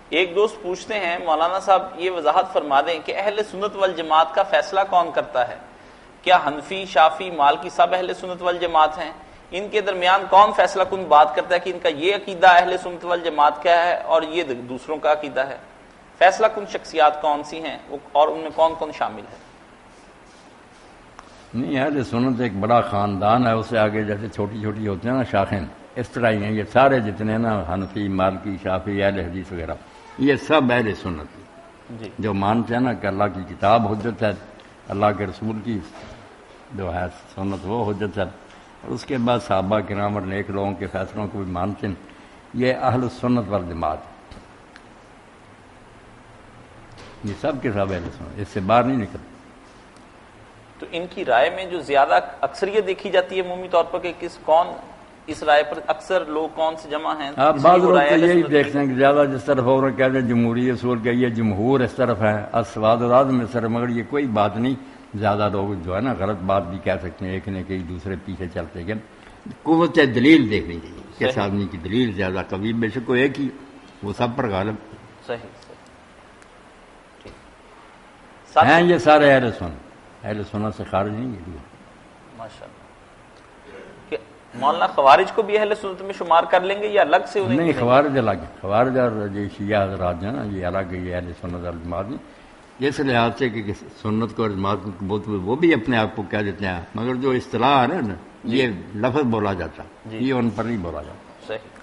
ایک دوست پوچھتے ہیں مولانا صاحب یہ وضاحت فرما دیں کہ اہل سنت والجماعت کا فیصلہ کون کرتا ہے؟ کیا حنفی، شافعی، مالکی سب اہل سنت والجماعت ہیں؟ ان کے درمیان کون فیصلہ کن بات کرتا ہے کہ ان کا یہ عقیدہ اہل سنت والجماعت کا ہے اور یہ دوسروں کا عقیدہ ہے؟ فیصلہ کن شخصیات کون سی ہیں اور ان میں کون کون شامل ہے؟ نہیں، اہل سنت ایک بڑا خاندان ہے، اس سے آگے جیسے چھوٹی چھوٹی ہوتی ہیں نا شاخیں، اس طرح ہی ہیں یہ سارے جتنے نا حنفی، مالکی، شافعی، اہل حدیث وغیرہ، یہ سب اہل سنت جی جو مانتے ہیں نا کہ اللہ کی کتاب حجت ہے، اللہ کے رسول کی جو ہے سنت وہ حجت ہے، اور اس کے بعد صحابہ کرام اور نیک لوگوں کے فیصلوں کو بھی مانتے ہیں، یہ اہل سنت والجماعت، یہ سب کے سب اہل سنت، اس سے باہر نہیں نکلتے۔ تو ان کی رائے میں جو زیادہ اکثریت دیکھی جاتی ہے عمومی طور پر کہ کون اس رائے پر اکثر لوگ کون سے جمع ہیں؟ آپ اس بعض لیے وہ لوگ رائے تو اہل یہی سنت دیکھتے ہیں کہ زیادہ جس طرف ہو رہا کہتے ہیں جمہوری اصول کا یہ جمہور اس طرف ہے، اسواد و راز میں سر، مگر یہ کوئی بات نہیں، زیادہ لوگ جو ہے نا غلط بات بھی کہہ سکتے ہیں، ایک نے کہیں دوسرے پیچھے چلتے گئے، قوت دلیل دیکھنی چاہیے کس صحیح۔ آدمی کی دلیل زیادہ قوی، بے شک کوئی ایک ہی وہ سب پر غالب صحیح صحیح ٹھیک۔ ہیں، ساتھ یہ سارے اہل سنت سے خارج نہیں ہے۔ ماشاء اللہ کہ مولانا خوارج کو بھی اہل سنت میں شمار کر لیں گے یا الگ سے انہیں نہیں، گنیں گے؟ خوارج الگ ہے، خوارج اور یہ شیعہ حضرات جو ہیں نا یہ الگ ہے، یہ اہل سنت اور جماعت نہیں، اس لحاظ سے کہ سنت کو اور جماعت کو بہت وہ بھی اپنے آپ کو کہہ دیتے ہیں، مگر جو اصطلاح ہے نا یہ لفظ بولا جاتا ہے، یہ ان پر نہیں بولا جاتا۔ صحیح۔